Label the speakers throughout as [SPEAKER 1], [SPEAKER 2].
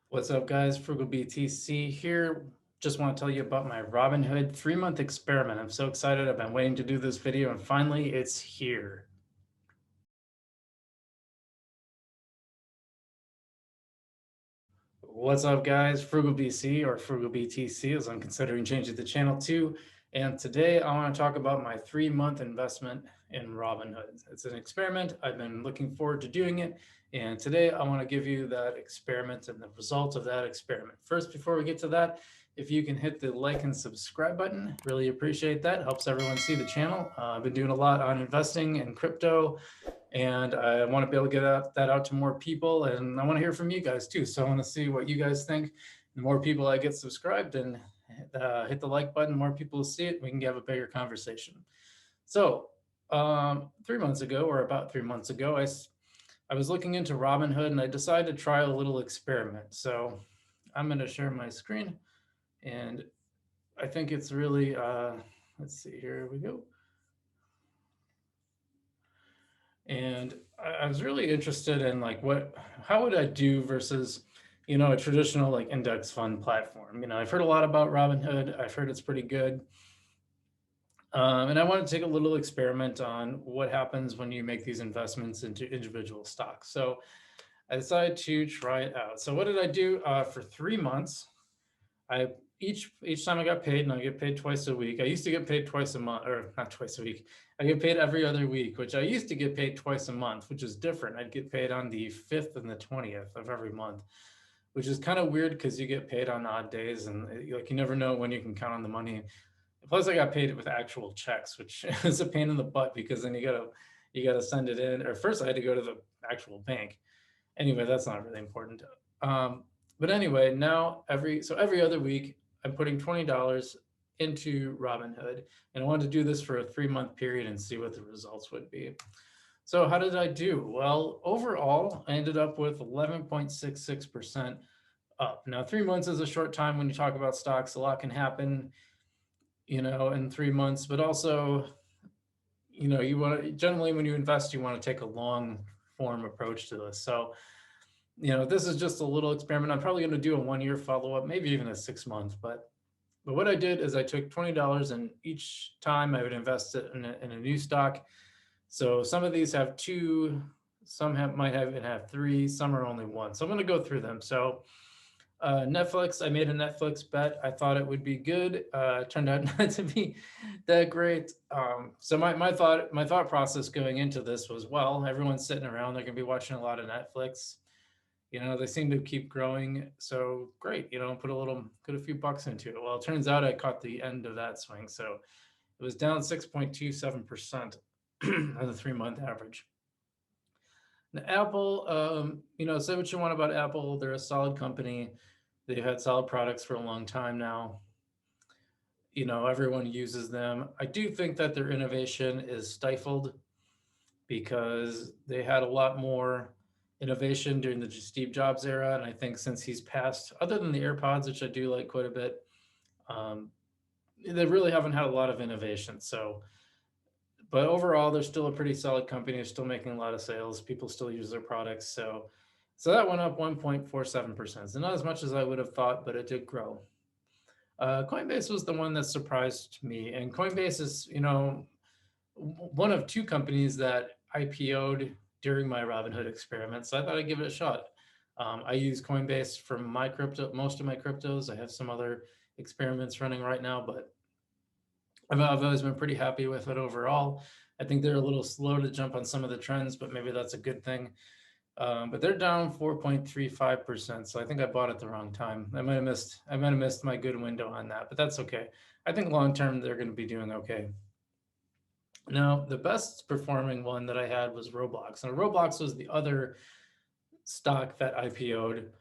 [SPEAKER 1] What's up, guys? FrugalBTC here. Just want to tell you about my Robinhood 3-month experiment. I'm so excited. I've been waiting to do this video, and finally it's here. What's up, guys? FrugalBC, or FrugalBTC, as I'm considering changing the channel to. And today I want to talk about my 3-month investment in Robinhood. It's an experiment. I've been looking forward to doing it. And today I want to give you that experiment and the results of that experiment. First, before we get to that, if you can hit the like and subscribe button, really appreciate that. Helps everyone see the channel. I've been doing a lot on investing in crypto, and I want to be able to get that out to more people, and I want to hear from you guys too. So I want to see what you guys think. The more people I get subscribed and hit the like button, the more people will see it. We can have a bigger conversation. So 3 months ago, or about 3 months ago, I was looking into Robinhood, and I decided to try a little experiment. So I'm going to share my screen, and I think it's really, let's see, here we go. And I was really interested in like how would I do versus, a traditional like index fund platform. I've heard a lot about Robinhood. I've heard it's pretty good. And I want to take a little experiment on what happens when you make these investments into individual stocks. So I decided to try it out. So what did I do for 3 months? I each time I got paid, and I get paid twice a week. I used to get paid twice a month, or not twice a week. I get paid every other week, which I used to get paid twice a month, which is different. I'd get paid on the 5th and the 20th of every month, which is kind of weird because you get paid on odd days, and like you never know when you can count on the money. Plus, I got paid with actual checks, which is a pain in the butt because then you gotta send it in. Or first, I had to go to the actual bank. Anyway, that's not really important. Um, but anyway, now every other week, I'm putting $20 into Robinhood, and I wanted to do this for a 3-month period and see what the results would be. So how did I do? Well, overall, I ended up with 11.66% up. Now, 3 months is a short time when you talk about stocks. A lot can happen, in 3 months, but also, you want to generally when you invest, you want to take a long form approach to this. So this is just a little experiment. I'm probably going to do a 1-year follow-up, maybe even a 6-month. But what I did is I took $20, and each time I would invest it in a new stock. So some of these have two, some might have three, some are only one. So I'm going to go through them. So Netflix, I made a Netflix bet. I thought it would be good. Turned out not to be that great. So my thought process going into this was, well, everyone's sitting around, they're going to be watching a lot of Netflix. They seem to keep growing. So great, put a few bucks into it. Well, it turns out I caught the end of that swing. So it was down 6.27% on the 3-month average. Now, Apple, say what you want about Apple. They're a solid company. They've had solid products for a long time now. Everyone uses them. I do think that their innovation is stifled because they had a lot more innovation during the Steve Jobs era. And I think since he's passed, other than the AirPods, which I do like quite a bit, they really haven't had a lot of innovation. So, but overall, they're still a pretty solid company. They're still making a lot of sales. People still use their products. So that went up 1.47%. So not as much as I would have thought, but it did grow. Coinbase was the one that surprised me. And Coinbase is, one of two companies that IPO'd during my Robinhood experiment. So I thought I'd give it a shot. I use Coinbase for most of my cryptos. I have some other experiments running right now, but I've always been pretty happy with it overall. I think they're a little slow to jump on some of the trends, but maybe that's a good thing. But they're down 4.35%. So I think I bought it the wrong time. I might have missed my good window on that, but that's okay. I think long term they're going to be doing okay. Now, the best performing one that I had was Roblox. Now, Roblox was the other stock that IPO'd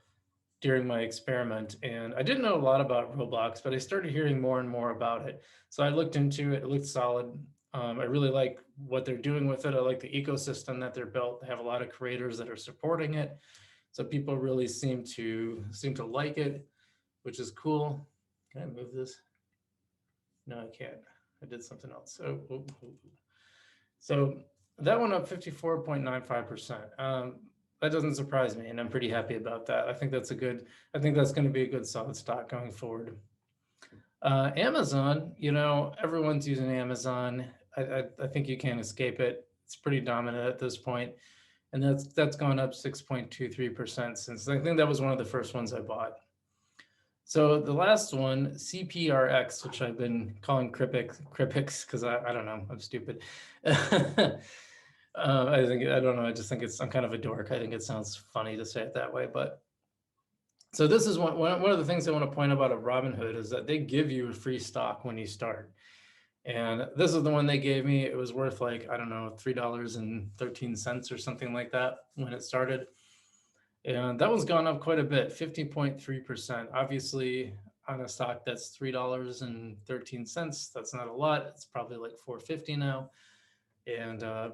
[SPEAKER 1] during my experiment. And I didn't know a lot about Roblox, but I started hearing more and more about it. So I looked into it. It looked solid. I really like what they're doing with it. I like the ecosystem that they're built. They have a lot of creators that are supporting it. So people really seem to like it, which is cool. Can I move this? No, I can't. I did something else. So that went up 54.95%. that doesn't surprise me, and I'm pretty happy about that. I think that's going to be a good solid stock going forward. Amazon, everyone's using Amazon. I think you can't escape it. It's pretty dominant at this point, and that's gone up 6.23% since I think that was one of the first ones I bought. So the last one, CPRX, which I've been calling Cripix because I don't know, I'm stupid. I don't know. I just think I'm kind of a dork. I think it sounds funny to say it that way, but so this is one of the things I want to point out about Robinhood is that they give you a free stock when you start. And this is the one they gave me. It was worth like, I don't know, $3.13 or something like that when it started. And that one's gone up quite a bit, 50.3%. Obviously, on a stock that's $3.13, that's not a lot. It's probably like $4.50 now. And well,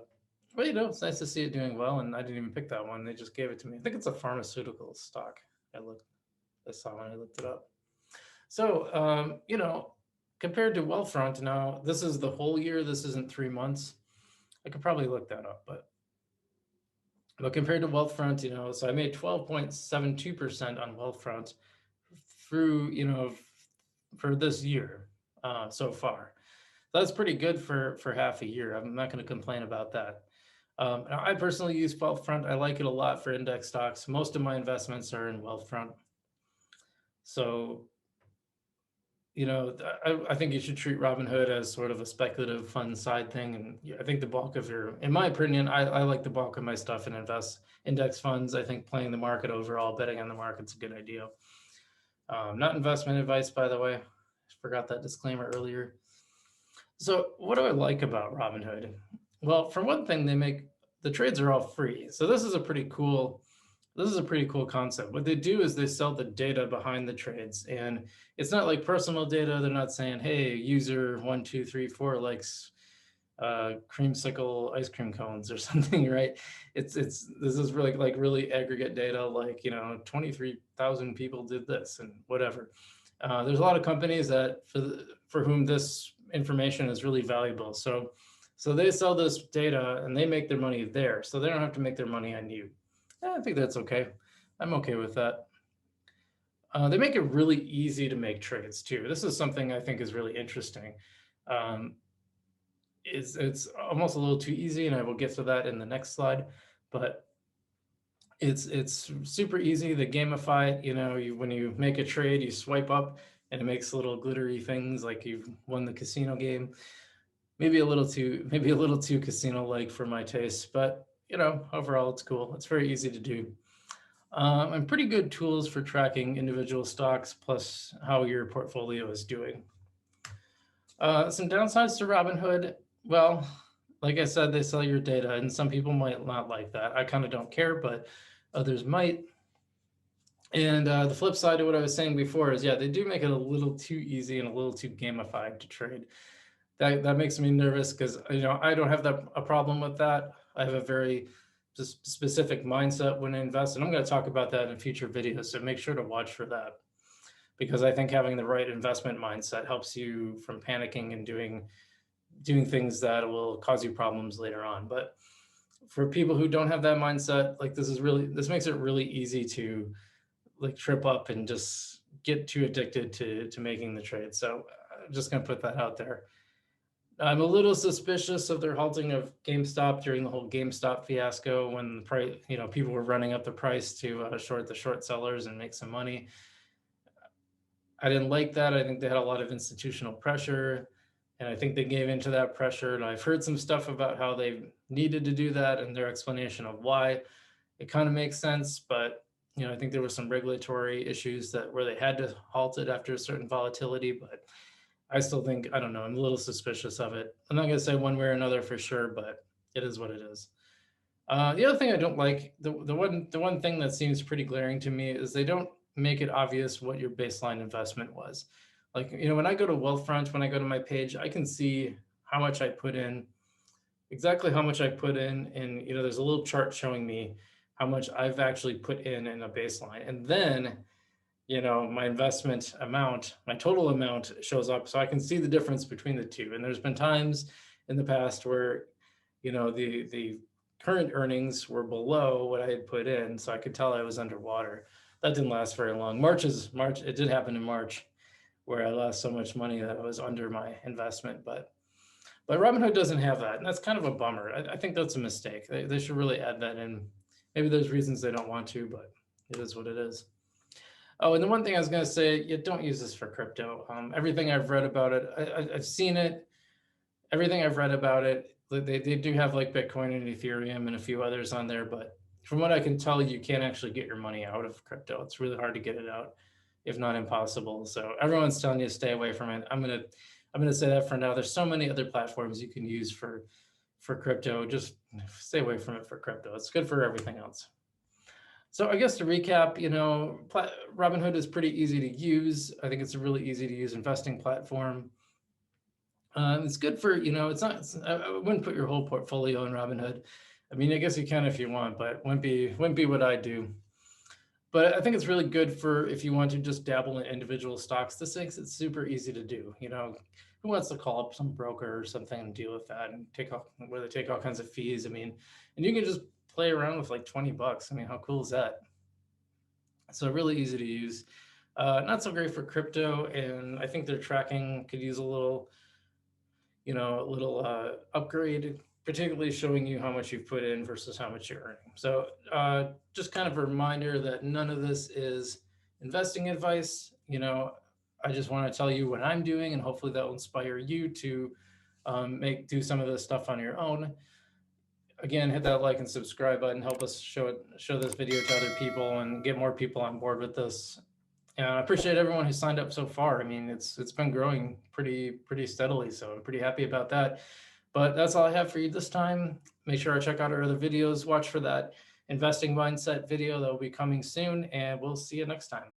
[SPEAKER 1] it's nice to see it doing well. And I didn't even pick that one. They just gave it to me. I think it's a pharmaceutical stock. I saw when I looked it up. So, compared to Wealthfront, now this is the whole year. This isn't 3 months. I could probably look that up, but compared to Wealthfront, so I made 12.72% on Wealthfront through, for this year so far. That's pretty good for half a year. I'm not going to complain about that. I personally use Wealthfront. I like it a lot for index stocks. Most of my investments are in Wealthfront. So, I think you should treat Robinhood as sort of a speculative fund side thing. And I think the bulk of in my opinion, I like the bulk of my stuff in index funds. I think playing the market overall, betting on the market's a good idea. Not investment advice, by the way. I forgot that disclaimer earlier. So what do I like about Robinhood? Well, for one thing, the trades are all free. So this is a pretty cool concept. What they do is they sell the data behind the trades, and it's not like personal data. They're not saying, hey, user 1234 likes creamsicle ice cream cones or something, right? This is really like really aggregate data, like 23,000 people did this and whatever. There's a lot of companies that for whom this information is really valuable. So they sell this data and they make their money there, so they don't have to make their money on you. I think that's okay. I'm okay with that. They make it really easy to make trades too. This is something I think is really interesting. It's almost a little too easy, and I will get to that in the next slide. But it's super easy. They gamify it. When you make a trade, you swipe up, and it makes little glittery things like you've won the casino game. Maybe a little too casino-like for my taste, but overall it's cool. It's very easy to do. And pretty good tools for tracking individual stocks plus how your portfolio is doing. Some downsides to Robinhood. Well, like I said, they sell your data, and some people might not like that. I kind of don't care, but others might. And the flip side of what I was saying before is, yeah, they do make it a little too easy and a little too gamified to trade. That makes me nervous because I don't have a problem with that. I have a very specific mindset when I invest, and I'm going to talk about that in future videos. So make sure to watch for that, because I think having the right investment mindset helps you from panicking and doing things that will cause you problems later on. But for people who don't have that mindset, like this makes it really easy to like trip up and just get too addicted to making the trade. So I'm just going to put that out there. I'm a little suspicious of their halting of GameStop during the whole GameStop fiasco when the price, people were running up the price to short the short sellers and make some money. I didn't like that. I think they had a lot of institutional pressure, and I think they gave into that pressure. And I've heard some stuff about how they needed to do that and their explanation of why. It kind of makes sense, but I think there were some regulatory issues where they had to halt it after a certain volatility, but I still think, I don't know, I'm a little suspicious of it. I'm not going to say one way or another for sure, but it is what it is. The other thing I don't like, the one thing that seems pretty glaring to me is they don't make it obvious what your baseline investment was. Like, when I go to Wealthfront, when I go to my page, I can see how much I put in, exactly how much I put in. And, there's a little chart showing me how much I've actually put in a baseline. And then my investment amount, my total amount shows up, so I can see the difference between the two. And there's been times in the past where, the current earnings were below what I had put in, so I could tell I was underwater. That didn't last very long. March, it did happen in March, where I lost so much money that I was under my investment. But Robinhood doesn't have that, and that's kind of a bummer. I think that's a mistake. They should really add that in. Maybe there's reasons they don't want to, but it is what it is. Oh, and the one thing I was going to say, you don't use this for crypto. Everything I've read about it, I've seen it. Everything I've read about it, they do have like Bitcoin and Ethereum and a few others on there, but from what I can tell, you can't actually get your money out of crypto. It's really hard to get it out, if not impossible. So everyone's telling you to stay away from it. I'm gonna say that for now. There's so many other platforms you can use for crypto. Just stay away from it for crypto. It's good for everything else. So I guess to recap, Robinhood is pretty easy to use. I think it's a really easy to use investing platform. It's good for, it's not, I wouldn't put your whole portfolio in Robinhood. I mean, I guess you can if you want, but wouldn't be what I do. But I think it's really good for if you want to just dabble in individual stocks. This makes it super easy to do. Who wants to call up some broker or something and deal with that and where they take all kinds of fees? I mean, and you can just play around with like 20 bucks. I mean, how cool is that? So really easy to use. Not so great for crypto, and I think their tracking could use a little upgrade, particularly showing you how much you've put in versus how much you're earning. So just kind of a reminder that none of this is investing advice. I just want to tell you what I'm doing, and hopefully that will inspire you to do some of this stuff on your own. Again, hit that like and subscribe button. Help us show this video to other people and get more people on board with this. And I appreciate everyone who signed up so far. I mean, it's been growing pretty steadily, so I'm pretty happy about that. But that's all I have for you this time. Make sure to check out our other videos. Watch for that investing mindset video that will be coming soon, and we'll see you next time.